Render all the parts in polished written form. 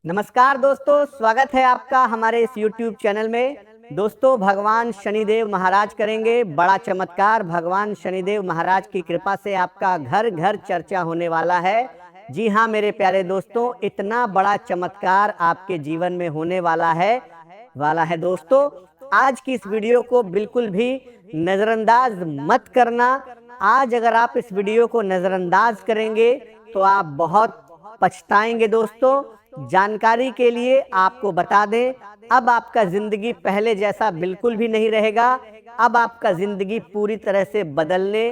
नमस्कार दोस्तों, स्वागत है आपका हमारे इस YouTube चैनल में। दोस्तों, भगवान शनिदेव महाराज करेंगे बड़ा चमत्कार। भगवान शनिदेव महाराज की कृपा से आपका घर घर चर्चा होने वाला है। जी हाँ मेरे प्यारे दोस्तों, इतना बड़ा चमत्कार आपके जीवन में होने वाला है दोस्तों। आज की इस वीडियो को बिल्कुल भी नज़रअंदाज मत करना। आज अगर आप इस वीडियो को नज़रअंदाज करेंगे तो आप बहुत पछताएंगे दोस्तों। जानकारी के लिए आपको बता दें, अब आपका जिंदगी पहले जैसा बिल्कुल भी नहीं रहेगा। अब आपका जिंदगी पूरी तरह से बदलने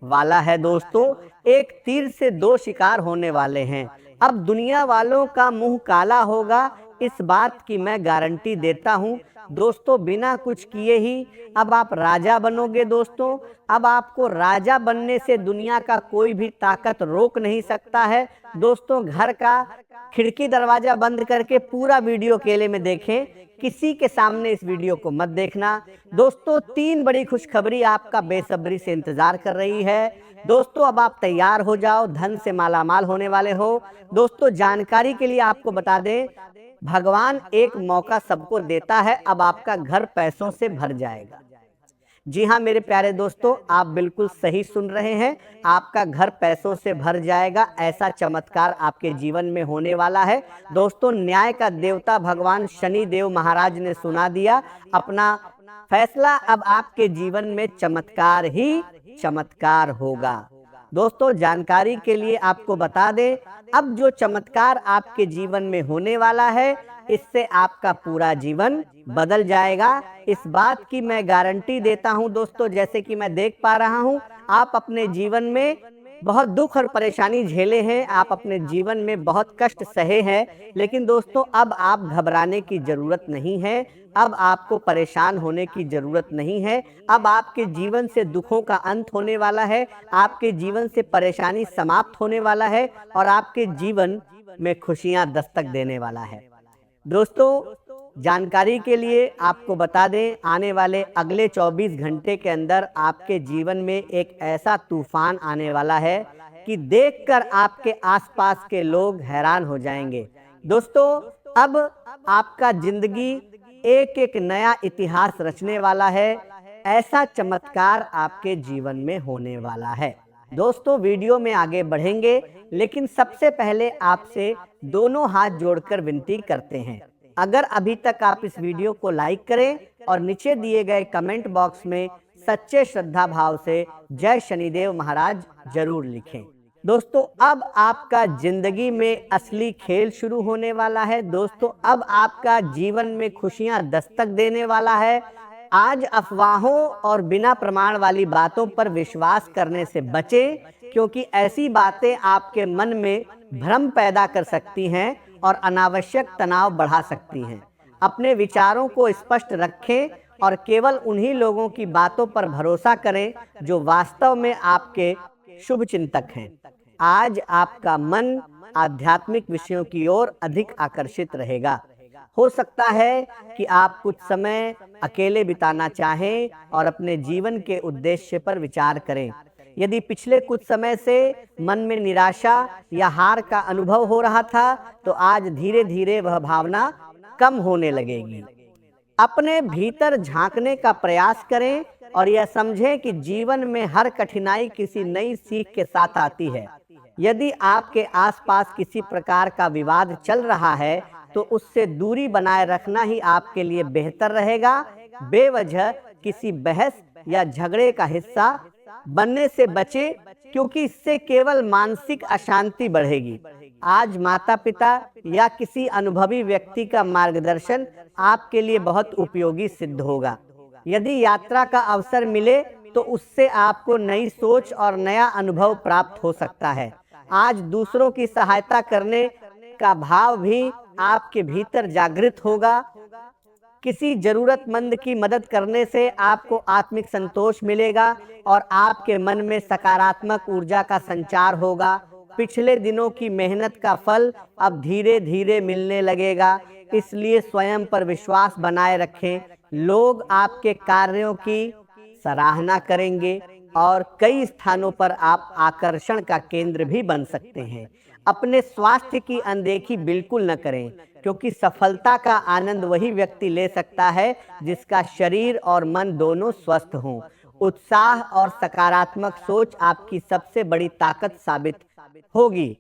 वाला है दोस्तों। एक तीर से दो शिकार होने वाले हैं। अब दुनिया वालों का मुंह काला होगा, इस बात की मैं गारंटी देता हूं दोस्तों। बिना कुछ किए ही अब आप राजा बनोगे दोस्तों। अब आपको राजा बनने से दुनिया का कोई भी ताकत रोक नहीं सकता है दोस्तों। घर का खिड़की दरवाजा बंद करके पूरा वीडियो अकेले में देखें, किसी के सामने इस वीडियो को मत देखना दोस्तों। 3 बड़ी खुशखबरी आपका बेसब्री से इंतजार कर रही है दोस्तों। अब आप तैयार हो जाओ, धन से मालामाल होने वाले हो दोस्तों। जानकारी के लिए आपको बता दें, भगवान एक मौका सबको देता है। अब आपका घर पैसों से भर जाएगा। जी हाँ मेरे प्यारे दोस्तों, आप बिल्कुल सही सुन रहे हैं। आपका घर पैसों से भर जाएगा, ऐसा चमत्कार आपके जीवन में होने वाला है दोस्तों। न्याय का देवता भगवान शनि देव महाराज ने सुना दिया अपना फैसला। अब आपके जीवन में चमत्कार ही चमत्कार होगा दोस्तों। जानकारी के लिए आपको बता दें, अब जो चमत्कार आपके जीवन में होने वाला है, इससे आपका पूरा जीवन बदल जाएगा। इस बात की मैं गारंटी देता हूं दोस्तों। जैसे कि मैं देख पा रहा हूं, आप अपने जीवन में बहुत दुख और परेशानी झेले हैं, आप अपने जीवन में बहुत कष्ट सहे हैं। लेकिन दोस्तों, अब आप घबराने की जरूरत नहीं है। अब आपको परेशान होने की जरूरत नहीं है। अब आपके जीवन से दुखों का अंत होने वाला है, आपके जीवन से परेशानी समाप्त होने वाला है और आपके जीवन में खुशियां दस्तक देने वाला है दोस्तों। जानकारी के लिए आपको बता दें, आने वाले अगले 24 घंटे के अंदर आपके जीवन में एक ऐसा तूफान आने वाला है कि देखकर आपके आसपास के लोग हैरान हो जाएंगे दोस्तों। अब आपका जिंदगी एक एक नया इतिहास रचने वाला है। ऐसा चमत्कार आपके जीवन में होने वाला है दोस्तों। वीडियो में आगे बढ़ेंगे, लेकिन सबसे पहले आपसे दोनों हाथ जोड़कर विनती करते हैं, अगर अभी तक आप इस वीडियो को लाइक करें और नीचे दिए गए कमेंट बॉक्स में सच्चे श्रद्धा भाव से जय शनिदेव महाराज जरूर लिखें दोस्तों। अब आपका जिंदगी में असली खेल शुरू होने वाला है दोस्तों। अब आपका जीवन में खुशियां दस्तक देने वाला है। आज अफवाहों और बिना प्रमाण वाली बातों पर विश्वास करने से बचें, क्योंकि ऐसी बातें आपके मन में भ्रम पैदा कर सकती हैं और अनावश्यक तनाव बढ़ा सकती हैं। अपने विचारों को स्पष्ट रखें और केवल उन्हीं लोगों की बातों पर भरोसा करें जो वास्तव में आपके शुभ चिंतक हैं। आज आपका मन आध्यात्मिक विषयों की ओर अधिक आकर्षित रहेगा। हो सकता है कि आप कुछ समय अकेले बिताना चाहें और अपने जीवन के उद्देश्य पर विचार करें। यदि पिछले कुछ समय से मन में निराशा या हार का अनुभव हो रहा था, तो आज धीरे धीरे वह भावना कम होने लगेगी। अपने भीतर झांकने का प्रयास करें और यह समझें कि जीवन में हर कठिनाई किसी नई सीख के साथ आती है। यदि आपके आसपास किसी प्रकार का विवाद चल रहा है, तो उससे दूरी बनाए रखना ही आपके लिए बेहतर रहेगा। बेवजह किसी बहस या झगड़े का हिस्सा बनने से बचें, क्योंकि इससे केवल मानसिक अशांति बढ़ेगी। आज माता पिता या किसी अनुभवी व्यक्ति का मार्गदर्शन आपके लिए बहुत उपयोगी सिद्ध होगा। यदि यात्रा का अवसर मिले तो उससे आपको नई सोच और नया अनुभव प्राप्त हो सकता है। आज दूसरों की सहायता करने का भाव भी आपके भीतर जागृत होगा। किसी जरूरतमंद की मदद करने से आपको आत्मिक संतोष मिलेगा और आपके मन में सकारात्मक ऊर्जा का संचार होगा। पिछले दिनों की मेहनत का फल अब धीरे धीरे मिलने लगेगा, इसलिए स्वयं पर विश्वास बनाए रखें। लोग आपके कार्यों की सराहना करेंगे और कई स्थानों पर आप आकर्षण का केंद्र भी बन सकते हैं। अपने स्वास्थ्य की अनदेखी बिल्कुल न करें, क्योंकि सफलता का आनंद वही व्यक्ति ले सकता है जिसका शरीर और मन दोनों स्वस्थ हों। उत्साह और सकारात्मक सोच आपकी सबसे बड़ी ताकत साबित होगी।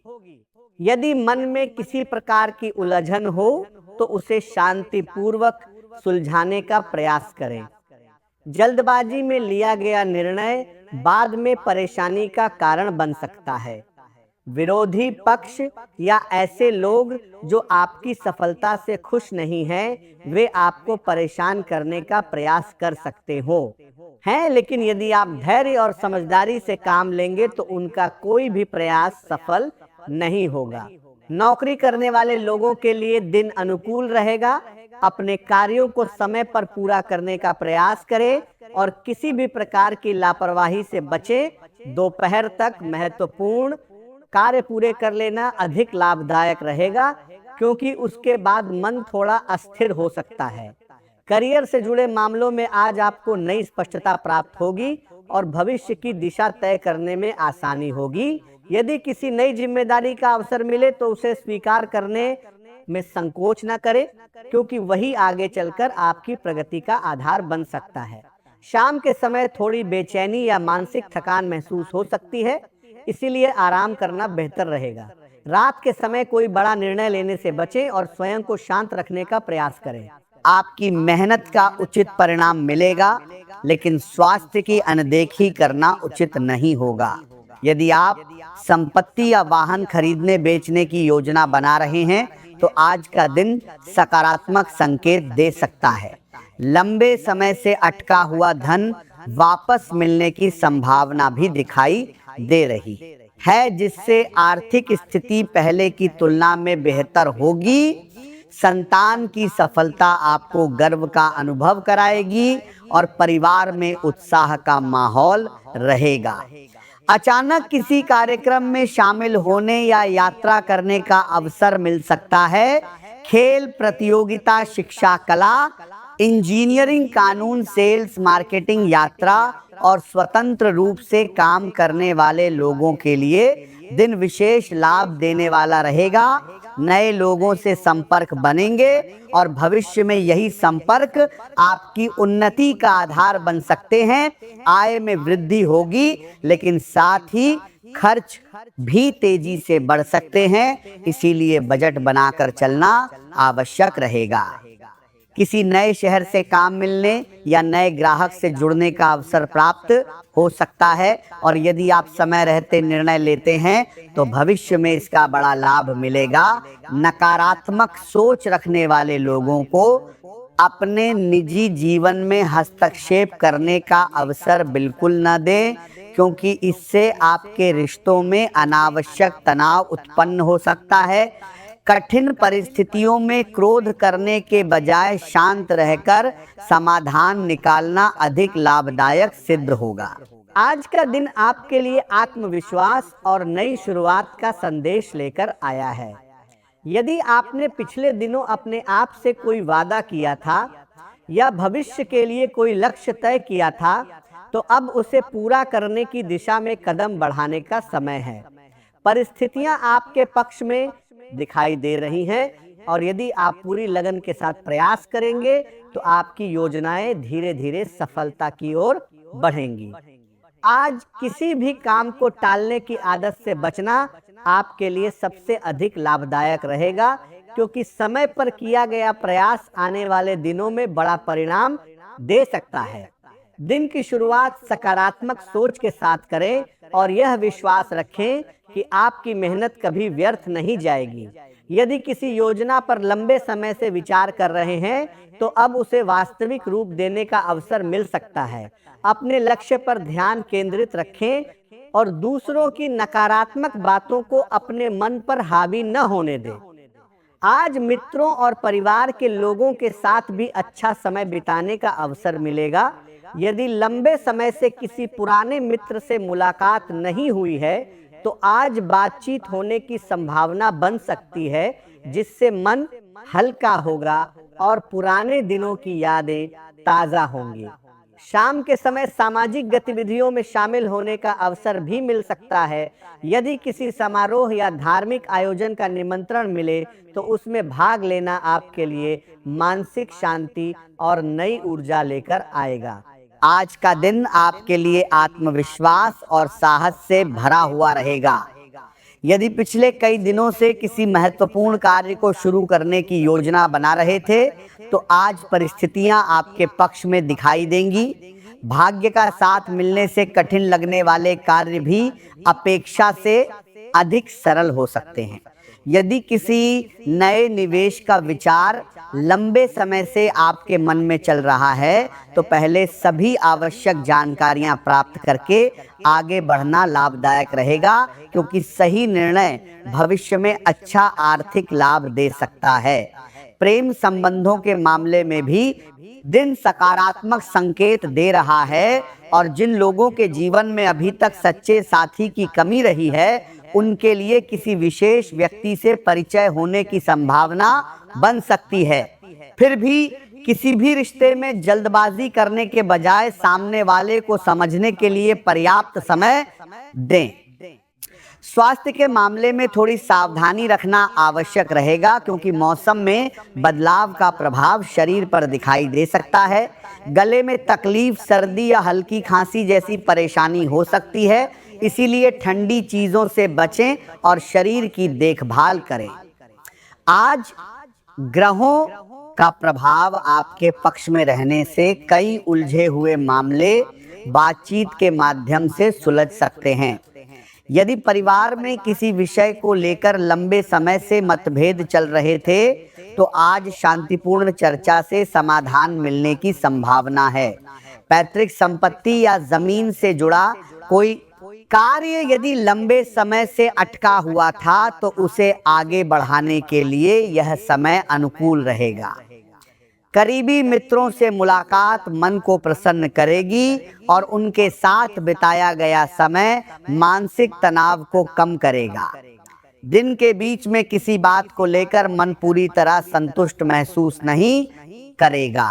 यदि मन में किसी प्रकार की उलझन हो तो उसे शांतिपूर्वक सुलझाने का प्रयास करें। जल्दबाजी में लिया गया निर्णय बाद में परेशानी का कारण बन सकता है। विरोधी पक्ष या ऐसे लोग जो आपकी सफलता से खुश नहीं हैं, वे आपको परेशान करने का प्रयास कर सकते हो हैं, लेकिन यदि आप धैर्य और समझदारी से काम लेंगे तो उनका कोई भी प्रयास सफल नहीं होगा। नौकरी करने वाले लोगों के लिए दिन अनुकूल रहेगा। अपने कार्यों को समय पर पूरा करने का प्रयास करें और किसी भी प्रकार की लापरवाही से बचें। दोपहर तक महत्वपूर्ण कार्य पूरे कर लेना अधिक लाभदायक रहेगा, क्योंकि उसके बाद मन थोड़ा अस्थिर हो सकता है। करियर से जुड़े मामलों में आज आपको नई स्पष्टता प्राप्त होगी और भविष्य की दिशा तय करने में आसानी होगी। यदि किसी नई जिम्मेदारी का अवसर मिले तो उसे स्वीकार करने में संकोच न करें, क्योंकि वही आगे चलकर आपकी प्रगति का आधार बन सकता है। शाम के समय थोड़ी बेचैनी या मानसिक थकान महसूस हो सकती है, इसीलिए आराम करना बेहतर रहेगा। रात के समय कोई बड़ा निर्णय लेने से बचें और स्वयं को शांत रखने का प्रयास करें। आपकी मेहनत का उचित परिणाम मिलेगा, लेकिन स्वास्थ्य की अनदेखी करना उचित नहीं होगा। यदि आप संपत्ति या वाहन खरीदने बेचने की योजना बना रहे हैं तो आज का दिन सकारात्मक संकेत दे सकता है। लंबे समय से अटका हुआ धन वापस मिलने की संभावना भी दिखाई दे रही है, जिससे आर्थिक स्थिति पहले की तुलना में बेहतर होगी। संतान की सफलता आपको गर्व का अनुभव कराएगी और परिवार में उत्साह का माहौल रहेगा। अचानक किसी कार्यक्रम में शामिल होने या यात्रा करने का अवसर मिल सकता है। खेल प्रतियोगिता, शिक्षा, कला, इंजीनियरिंग, कानून, सेल्स, मार्केटिंग, यात्रा और स्वतंत्र रूप से काम करने वाले लोगों के लिए दिन विशेष लाभ देने वाला रहेगा। नए लोगों से संपर्क बनेंगे और भविष्य में यही संपर्क आपकी उन्नति का आधार बन सकते हैं। आय में वृद्धि होगी, लेकिन साथ ही खर्च भी तेजी से बढ़ सकते हैं, इसीलिए बजट बनाकर चलना आवश्यक रहेगा। किसी नए शहर से काम मिलने या नए ग्राहक से जुड़ने का अवसर प्राप्त हो सकता है, और यदि आप समय रहते निर्णय लेते हैं तो भविष्य में इसका बड़ा लाभ मिलेगा। नकारात्मक सोच रखने वाले लोगों को अपने निजी जीवन में हस्तक्षेप करने का अवसर बिल्कुल न दें, क्योंकि इससे आपके रिश्तों में अनावश्यक तनाव उत्पन्न हो सकता है। कठिन परिस्थितियों में क्रोध करने के बजाय शांत रहकर समाधान निकालना अधिक लाभदायक सिद्ध होगा। आज का दिन आपके लिए आत्मविश्वास और नई शुरुआत का संदेश लेकर आया है। यदि आपने पिछले दिनों अपने आप से कोई वादा किया था या भविष्य के लिए कोई लक्ष्य तय किया था, तो अब उसे पूरा करने की दिशा में कदम बढ़ाने का समय है। परिस्थितियां आपके पक्ष में दिखाई दे रही हैं, और यदि आप पूरी लगन के साथ प्रयास करेंगे तो आपकी योजनाएं धीरे धीरे सफलता की ओर बढ़ेंगी। आज किसी भी काम को टालने की आदत से बचना आपके लिए सबसे अधिक लाभदायक रहेगा, क्योंकि समय पर किया गया प्रयास आने वाले दिनों में बड़ा परिणाम दे सकता है। दिन की शुरुआत सकारात्मक सोच के साथ करें और यह विश्वास रखें कि आपकी मेहनत कभी व्यर्थ नहीं जाएगी। यदि किसी योजना पर लंबे समय से विचार कर रहे हैं तो अब उसे वास्तविक रूप देने का अवसर मिल सकता है। अपने लक्ष्य पर ध्यान केंद्रित रखें और दूसरों की नकारात्मक बातों को अपने मन पर हावी न होने दें। आज मित्रों और परिवार के लोगों के साथ भी अच्छा समय बिताने का अवसर मिलेगा। यदि लंबे समय से किसी पुराने मित्र से मुलाकात नहीं हुई है तो आज बातचीत होने की संभावना बन सकती है, जिससे मन हल्का होगा और पुराने दिनों की यादें ताज़ा होंगी। शाम के समय सामाजिक गतिविधियों में शामिल होने का अवसर भी मिल सकता है। यदि किसी समारोह या धार्मिक आयोजन का निमंत्रण मिले तो उसमें भाग लेना आपके लिए मानसिक शांति और नई ऊर्जा लेकर आएगा। आज का दिन आपके लिए आत्मविश्वास और साहस से भरा हुआ रहेगा। यदि पिछले कई दिनों से किसी महत्वपूर्ण कार्य को शुरू करने की योजना बना रहे थे, तो आज परिस्थितियां आपके पक्ष में दिखाई देंगी। भाग्य का साथ मिलने से कठिन लगने वाले कार्य भी अपेक्षा से अधिक सरल हो सकते हैं। यदि किसी नए निवेश का विचार लंबे समय से आपके मन में चल रहा है, तो पहले सभी आवश्यक जानकारियां प्राप्त करके आगे बढ़ना लाभदायक रहेगा, क्योंकि सही निर्णय भविष्य में अच्छा आर्थिक लाभ दे सकता है। प्रेम संबंधों के मामले में भी दिन सकारात्मक संकेत दे रहा है, और जिन लोगों के जीवन में अभी तक सच्चे साथी की कमी रही है, उनके लिए किसी विशेष व्यक्ति से परिचय होने की संभावना बन सकती है। फिर भी किसी भी रिश्ते में जल्दबाजी करने के बजाय सामने वाले को समझने के लिए पर्याप्त समय दें। स्वास्थ्य के मामले में थोड़ी सावधानी रखना आवश्यक रहेगा, क्योंकि मौसम में बदलाव का प्रभाव शरीर पर दिखाई दे सकता है। गले में तकलीफ, सर्दी या हल्की खांसी जैसी परेशानी हो सकती है, इसीलिए ठंडी चीजों से बचें और शरीर की देखभाल करें। आज ग्रहों का प्रभाव आपके पक्ष में रहने से कई उलझे हुए मामले बातचीत के माध्यम से सुलझ सकते हैं। यदि परिवार में किसी विषय को लेकर लंबे समय से मतभेद चल रहे थे, तो आज शांतिपूर्ण चर्चा से समाधान मिलने की संभावना है। पैतृक संपत्ति या जमीन से जुड़ा कोई कार्य यदि लंबे समय से अटका हुआ था, तो उसे आगे बढ़ाने के लिए यह समय अनुकूल रहेगा। करीबी मित्रों से मुलाकात मन को प्रसन्न करेगी और उनके साथ बिताया गया समय मानसिक तनाव को कम करेगा। दिन के बीच में किसी बात को लेकर मन पूरी तरह संतुष्ट महसूस नहीं करेगा,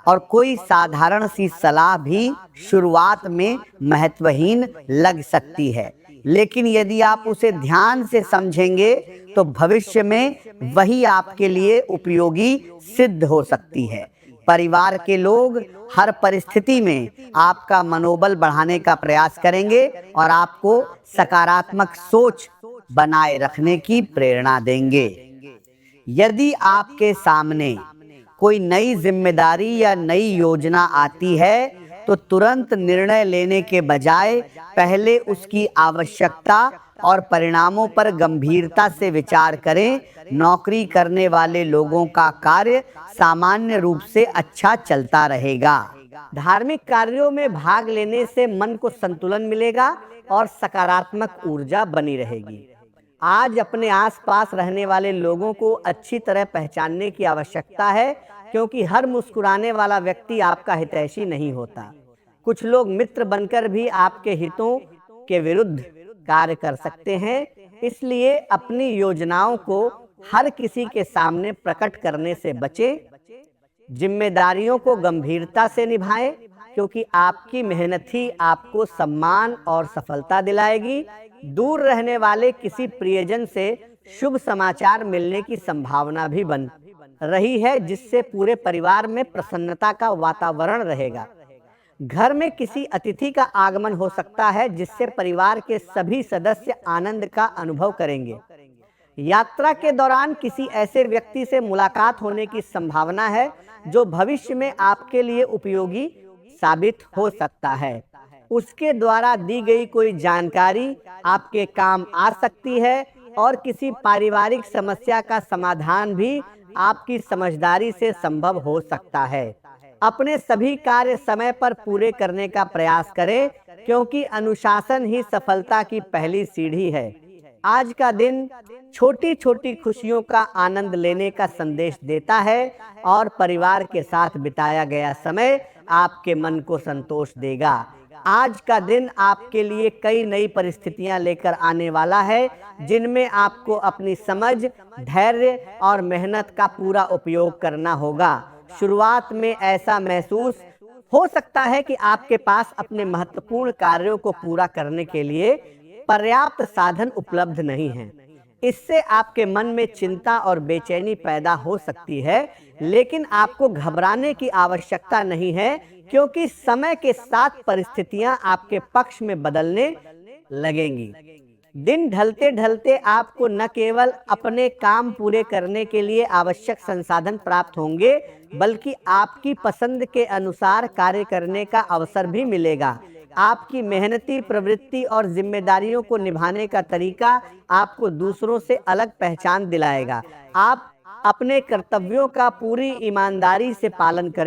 और कोई साधारण सी सलाह भी शुरुआत में महत्वहीन लग सकती है, लेकिन यदि आप उसे ध्यान से समझेंगे तो भविष्य में वही आपके लिए उपयोगी सिद्ध हो सकती है। परिवार के लोग हर परिस्थिति में आपका मनोबल बढ़ाने का प्रयास करेंगे और आपको सकारात्मक सोच बनाए रखने की प्रेरणा देंगे। यदि आपके सामने कोई नई जिम्मेदारी या नई योजना आती है, तो तुरंत निर्णय लेने के बजाय पहले उसकी आवश्यकता और परिणामों पर गंभीरता से विचार करें। नौकरी करने वाले लोगों का कार्य सामान्य रूप से अच्छा चलता रहेगा। धार्मिक कार्यों में भाग लेने से मन को संतुलन मिलेगा और सकारात्मक ऊर्जा बनी रहेगी। आज अपने आसपास रहने वाले लोगों को अच्छी तरह पहचानने की आवश्यकता है, क्योंकि हर मुस्कुराने वाला व्यक्ति आपका हितैषी नहीं होता। कुछ लोग मित्र बनकर भी आपके हितों के विरुद्ध कार्य कर सकते हैं, इसलिए अपनी योजनाओं को हर किसी के सामने प्रकट करने से बचें। जिम्मेदारियों को गंभीरता से निभाएं, क्योंकि आपकी मेहनत ही आपको सम्मान और सफलता दिलाएगी। दूर रहने वाले किसी प्रियजन से शुभ समाचार मिलने की संभावना भी बन रही है, जिससे पूरे परिवार में प्रसन्नता का वातावरण रहेगा। घर में किसी अतिथि का आगमन हो सकता है, जिससे परिवार के सभी सदस्य आनंद का अनुभव करेंगे। यात्रा के दौरान किसी ऐसे व्यक्ति से मुलाकात होने की संभावना है जो भविष्य में आपके लिए उपयोगी साबित हो सकता है। उसके द्वारा दी गई कोई जानकारी आपके काम आ सकती है, और किसी पारिवारिक समस्या का समाधान भी आपकी समझदारी से संभव हो सकता है। अपने सभी कार्य समय पर पूरे करने का प्रयास करें, क्योंकि अनुशासन ही सफलता की पहली सीढ़ी है। आज का दिन छोटी छोटी खुशियों का आनंद लेने का संदेश देता है, और परिवार के साथ बिताया गया समय आपके मन को संतोष देगा। आज का दिन आपके लिए कई नई परिस्थितियां लेकर आने वाला है, जिनमें आपको अपनी समझ, धैर्य और मेहनत का पूरा उपयोग करना होगा। शुरुआत में ऐसा महसूस हो सकता है कि आपके पास अपने महत्वपूर्ण कार्यों को पूरा करने के लिए पर्याप्त साधन उपलब्ध नहीं हैं। इससे आपके मन में चिंता और बेचैनी पैदा हो सकती है, लेकिन आपको घबराने की आवश्यकता नहीं है, क्योंकि समय के साथ परिस्थितियां आपके पक्ष में बदलने लगेंगी। दिन ढलते ढलते आपको न केवल अपने काम पूरे करने के लिए आवश्यक संसाधन प्राप्त होंगे, बल्कि आपकी पसंद के अनुसार कार्य करने का अवसर भी मिलेगा। आपकी मेहनती प्रवृत्ति और जिम्मेदारियों को निभाने का तरीका आपको दूसरों से अलग पहचान दिलाएगा। आप अपने कर्तव्यों का पूरी ईमानदारी से पालन करें।